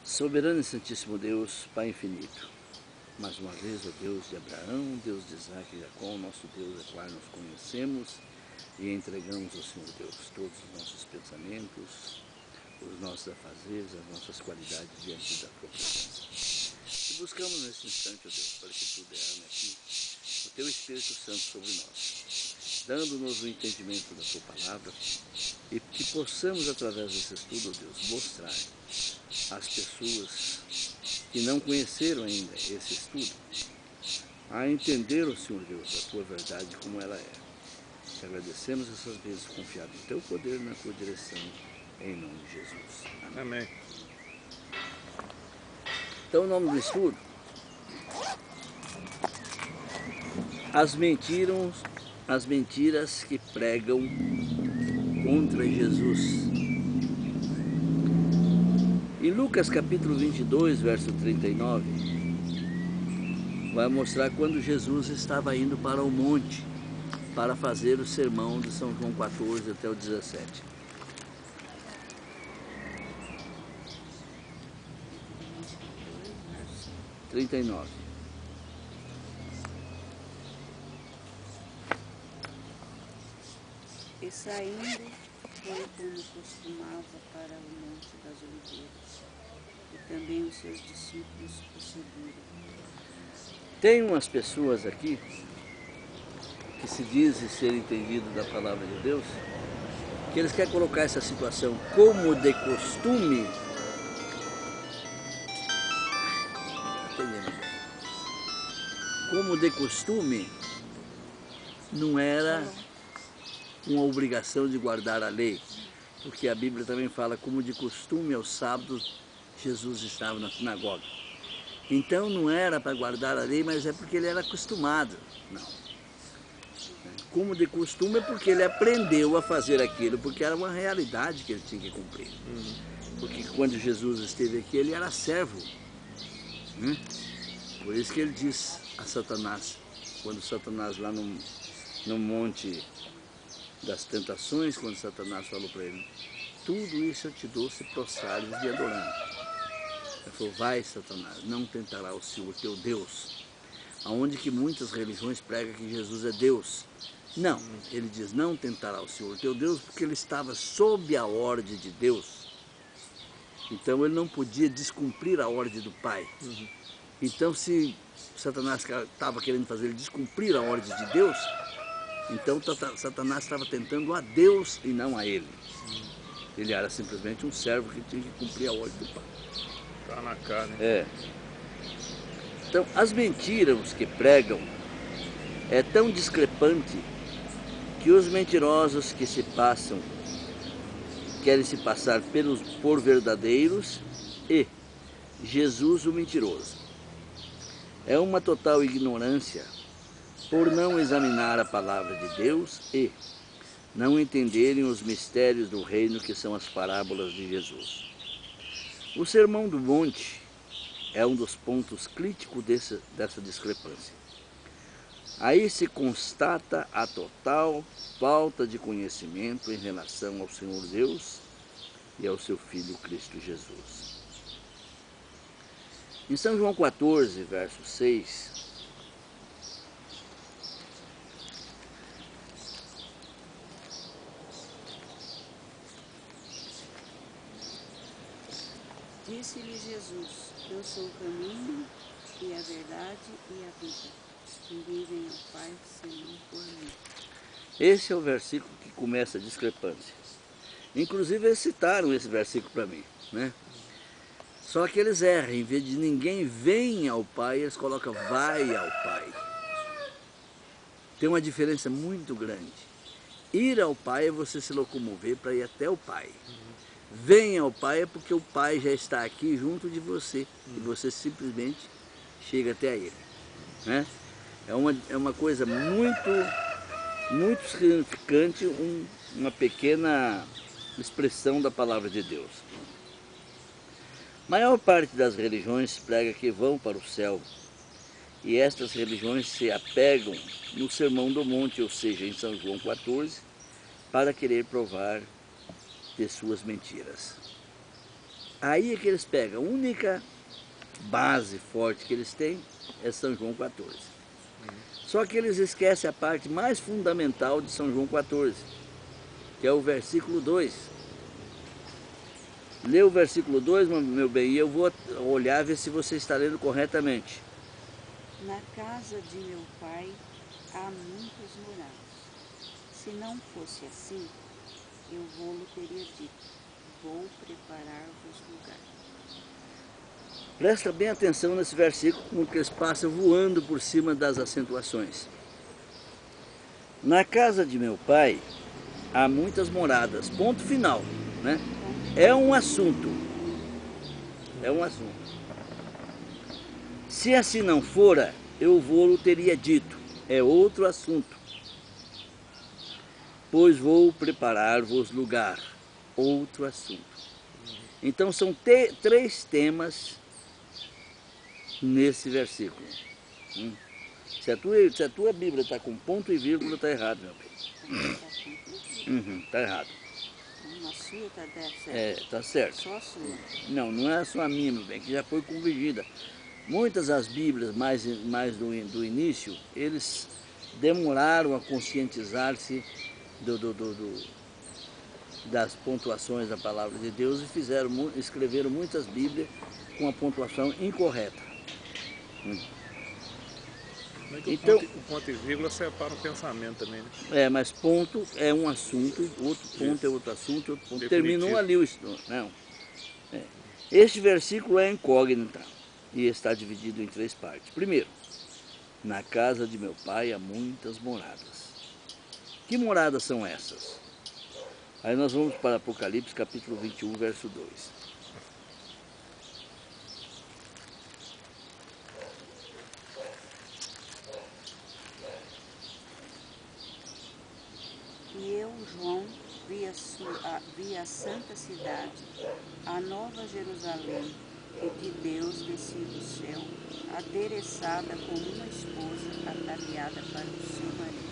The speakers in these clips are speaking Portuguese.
Soberano e Santíssimo Deus, Pai infinito, mais uma vez, ó Deus de Abraão, Deus de Isaac e Jacó, nosso Deus, a qual nos conhecemos e entregamos ao Senhor Deus todos os nossos pensamentos, os nossos afazeres, as nossas qualidades diante da tua presença. E buscamos nesse instante, ó Deus, para que tu derrame aqui o teu Espírito Santo sobre nós, dando-nos o entendimento da tua palavra e que possamos, através desse estudo, ó Deus, mostrar às pessoas que não conheceram ainda esse estudo a entender, ó Senhor Deus, a tua verdade como ela é. Te agradecemos essas vezes confiado no teu poder e na tua direção, em nome de Jesus. Amém. Amém. Então, o nome do estudo: As mentiras que pregam contra Jesus. Em Lucas capítulo 22, verso 39, vai mostrar quando Jesus estava indo para o monte para fazer o sermão de São João 14 até o 17. E saindo, foi como costumava para o Monte das Oliveiras, e também os seus discípulos o seguiram. Tem umas pessoas aqui que se dizem ser entendidos da palavra de Deus, que eles querem colocar essa situação como de costume. Como de costume, não era uma obrigação de guardar a lei, porque a Bíblia também fala como de costume aos sábados Jesus estava na sinagoga. Então não era para guardar a lei, mas é porque ele era acostumado. Não. Como de costume é porque ele aprendeu a fazer aquilo, porque era uma realidade que ele tinha que cumprir. Porque quando Jesus esteve aqui, ele era servo. Por isso que ele diz a Satanás, quando Satanás lá no monte das tentações, quando Satanás falou para ele: tudo isso eu te dou se prostrares e adorando. Ele falou: vai, Satanás, não tentará o Senhor teu Deus. Aonde que muitas religiões pregam que Jesus é Deus. Não, ele diz: não tentará o Senhor teu Deus, porque ele estava sob a ordem de Deus. Então ele não podia descumprir a ordem do Pai. Então se Satanás estava querendo fazer ele descumprir a ordem de Deus, então Satanás estava tentando a Deus e não a ele. Ele era simplesmente um servo que tinha que cumprir a ordem do Pai. Tá na cara, hein? É. Então, as mentiras que pregam é tão discrepante que os mentirosos que querem se passar por verdadeiros e Jesus o mentiroso. É uma total ignorância por não examinar a palavra de Deus e não entenderem os mistérios do reino que são as parábolas de Jesus. O Sermão do Monte é um dos pontos críticos dessa discrepância. Aí se constata a total falta de conhecimento em relação ao Senhor Deus e ao seu Filho Cristo Jesus. Em São João 14, verso 6, Disse-lhe Jesus: eu sou o caminho e a verdade e a vida. Ninguém vem ao Pai senão por mim. Esse é o versículo que começa a discrepância. Inclusive eles citaram esse versículo para mim, né? Só que eles erram, em vez de ninguém vem ao Pai, eles colocam vai ao Pai. Tem uma diferença muito grande. Ir ao Pai é você se locomover para ir até o Pai. Venha ao Pai é porque o Pai já está aqui junto de você e você simplesmente chega até Ele, né? É uma coisa muito significante, uma pequena expressão da palavra de Deus. A maior parte das religiões prega que vão para o céu e estas religiões se apegam no Sermão do Monte, ou seja, em São João 14, para querer provar de suas mentiras. Aí é que eles pegam. A única base forte que eles têm é São João 14. Só que eles esquecem a parte mais fundamental de São João 14, que é o versículo 2. Lê o versículo 2, meu bem, e eu vou olhar ver se você está lendo corretamente. Na casa de meu pai há muitas moradas. Se não fosse assim, eu vou-lhe teria dito, vou preparar-vos lugar. Presta bem atenção nesse versículo, porque eles passam voando por cima das acentuações. Na casa de meu pai há muitas moradas. Ponto final, né? É um assunto. É um assunto. Se assim não fora, eu vou-lhe teria dito. É outro assunto. Pois vou preparar-vos lugar. Outro assunto. Então são três temas nesse versículo. Se a tua Bíblia está com ponto e vírgula, está errado, meu bem. Está errado. Na sua está certo? É, está certo. Só a sua. Não, não é só a minha, meu bem, que já foi corrigida. Muitas das Bíblias mais do início, eles demoraram a conscientizar-se das pontuações da palavra de Deus e escreveram muitas Bíblias com a pontuação incorreta. Então, o ponto e vírgula separa o pensamento também, né? É, mas ponto é um assunto, outro ponto é outro assunto, outro ponto. Terminou ali o estudo. Não. Este versículo é incógnita e está dividido em três partes. Primeiro, na casa de meu pai há muitas moradas. Que moradas são essas? Aí nós vamos para Apocalipse capítulo 21, verso 2. E eu, João, vi a santa cidade, a nova Jerusalém, que de Deus descia do céu, adereçada como uma esposa ataviada para o seu marido.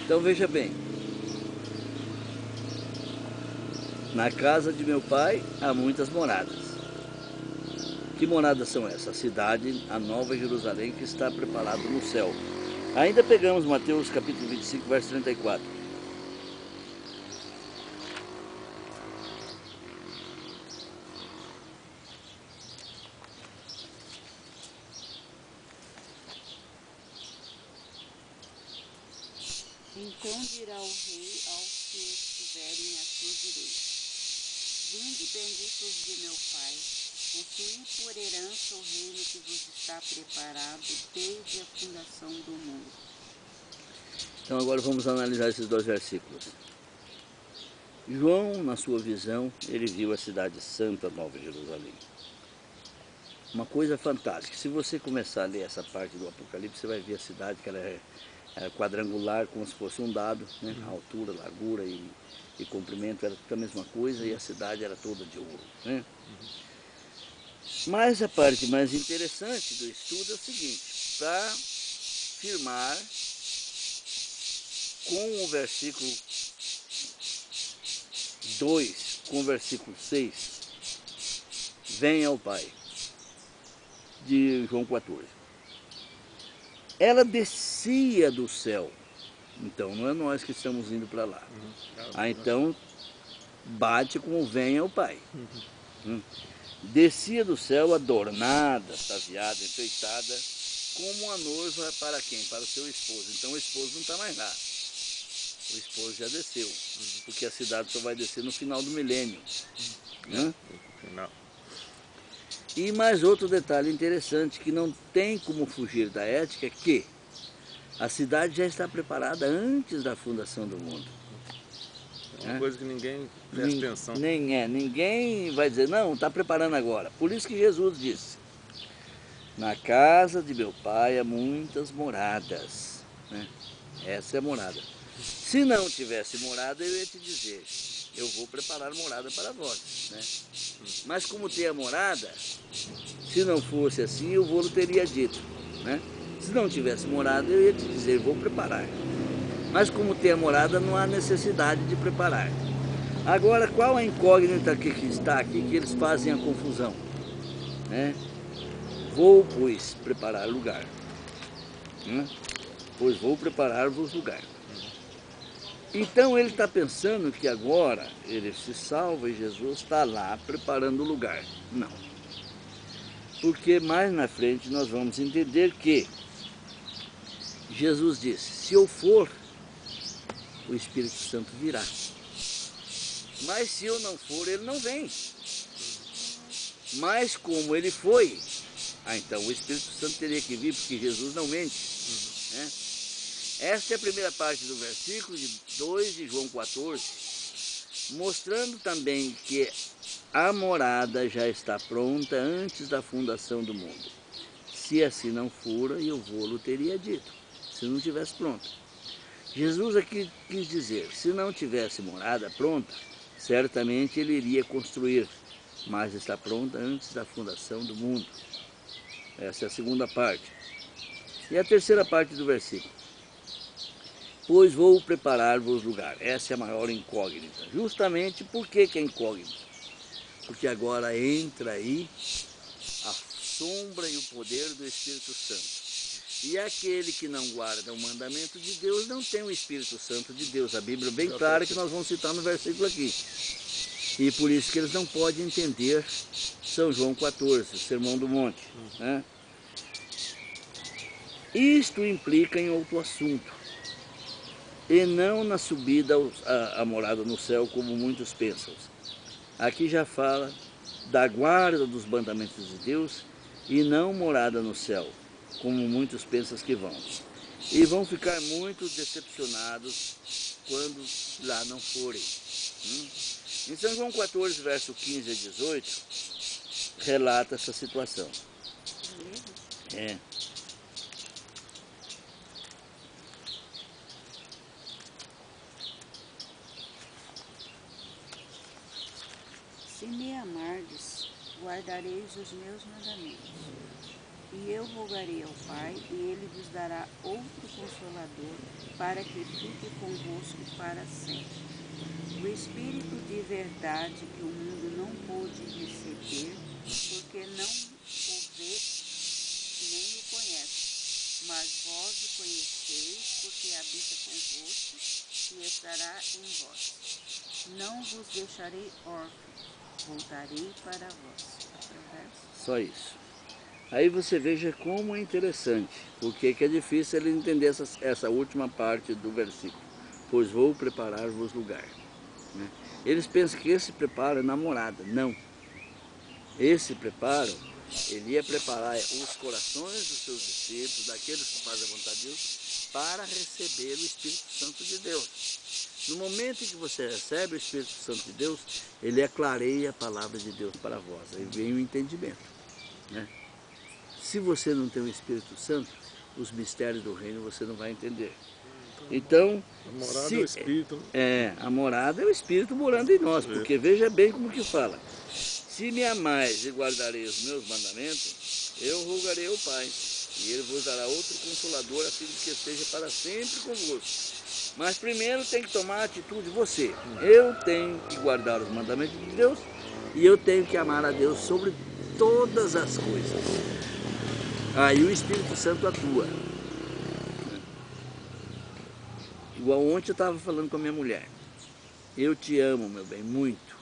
Então veja bem. Na casa de meu pai há muitas moradas. Que moradas são essas? A cidade, a nova Jerusalém, que está preparada no céu. Ainda pegamos Mateus capítulo 25, verso 34. Então dirá o rei aos que estiverem à sua direita: Vinde, benditos de meu pai, possuí por herança o reino que vos está preparado desde a fundação do mundo. Então agora vamos analisar esses dois versículos. João, na sua visão, ele viu a cidade santa, Nova Jerusalém. Uma coisa fantástica. Se você começar a ler essa parte do Apocalipse, você vai ver a cidade que ela é quadrangular, como se fosse um dado, né? A altura, largura e comprimento era tudo a mesma coisa, e a cidade era toda de ouro, né? Mas a parte mais interessante do estudo é o seguinte: para firmar com o versículo 2, com o versículo 6, vem ao Pai, de João 14. Ela descia do céu, então não é nós que estamos indo para lá. Então bate com o vem ao Pai. Descia do céu adornada, ataviada, enfeitada, como uma noiva para quem? Para o seu esposo. Então o esposo não está mais lá. O esposo já desceu, porque a cidade só vai descer no final do milênio. E mais outro detalhe interessante, que não tem como fugir da ética, que a cidade já está preparada antes da fundação do mundo. É uma coisa que ninguém presta atenção. Ninguém vai dizer, não, está preparando agora. Por isso que Jesus disse, na casa de meu pai há muitas moradas. Né? Essa é a morada. Se não tivesse morada, eu ia te dizer, eu vou preparar morada para vós. Né? Mas como tem a morada, se não fosse assim, eu vou teria dito. Né? Se não tivesse morada, eu ia te dizer, vou preparar. Mas como tem a morada, não há necessidade de preparar. Agora, qual a incógnita que está aqui, que eles fazem a confusão? Né? Vou, pois, preparar lugar. Né? Pois vou preparar-vos lugar. Então ele está pensando que agora ele se salva e Jesus está lá preparando o lugar. Não. Porque mais na frente nós vamos entender que Jesus disse, se eu for, o Espírito Santo virá. Mas se eu não for, ele não vem. Mas como ele foi, então o Espírito Santo teria que vir, porque Jesus não mente. Né? Esta é a primeira parte do versículo 2 de João 14, mostrando também que a morada já está pronta antes da fundação do mundo. Se assim não fora, eu vou-lo teria dito, se não tivesse pronta. Jesus aqui quis dizer, se não tivesse morada pronta, certamente ele iria construir, mas está pronta antes da fundação do mundo. Essa é a segunda parte. E a terceira parte do versículo. Pois vou preparar-vos lugar. Essa é a maior incógnita. Justamente por que é incógnita? Porque agora entra aí a sombra e o poder do Espírito Santo. E aquele que não guarda o mandamento de Deus não tem o Espírito Santo de Deus. A Bíblia é bem clara que nós vamos citar no versículo aqui. E por isso que eles não podem entender São João 14, o Sermão do Monte. Né? Isto implica em outro assunto, e não na subida à morada no céu, como muitos pensam. Aqui já fala da guarda dos mandamentos de Deus e não morada no céu, como muitos pensam que vão. E vão ficar muito decepcionados quando lá não forem. Em São João 14, verso 15 a 18, relata essa situação. É. Se me amardes, guardareis os meus mandamentos. E eu rogarei ao Pai, e Ele vos dará outro Consolador, para que fique convosco para sempre. O Espírito de verdade que o mundo não pôde receber, porque não o vê nem o conhece. Mas vós o conheceis, porque habita convosco e estará em vós. Não vos deixarei órfãos, voltarei para vós. Só isso. Aí você veja como é interessante, porque é difícil ele entender essa última parte do versículo. Pois vou preparar-vos lugar. Né? Eles pensam que esse preparo é namorada. Não. Esse preparo, ele ia preparar os corações dos seus discípulos, daqueles que fazem a vontade de Deus, para receber o Espírito Santo de Deus. No momento em que você recebe o Espírito Santo de Deus, ele aclareia a palavra de Deus para vós. Aí vem o entendimento. Né? Se você não tem o Espírito Santo, os mistérios do reino você não vai entender. Então, a morada é o Espírito. A morada é o Espírito morando em nós, porque veja bem como que fala. Se me amais e guardarei os meus mandamentos, eu rogarei ao Pai, e Ele vos dará outro Consolador, a fim de que esteja para sempre convosco. Mas primeiro tem que tomar a atitude você. Eu tenho que guardar os mandamentos de Deus, e eu tenho que amar a Deus sobre todas as coisas. Aí o Espírito Santo atua. Igual ontem eu estava falando com a minha mulher. Eu te amo, meu bem, muito.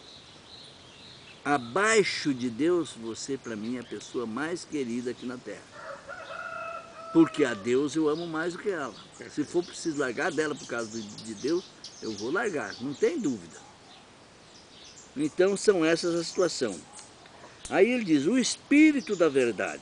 Abaixo de Deus, você para mim é a pessoa mais querida aqui na terra. Porque a Deus eu amo mais do que ela. Se for preciso largar dela por causa de Deus, eu vou largar, não tem dúvida. Então são essas a situação. Aí ele diz, o Espírito da verdade.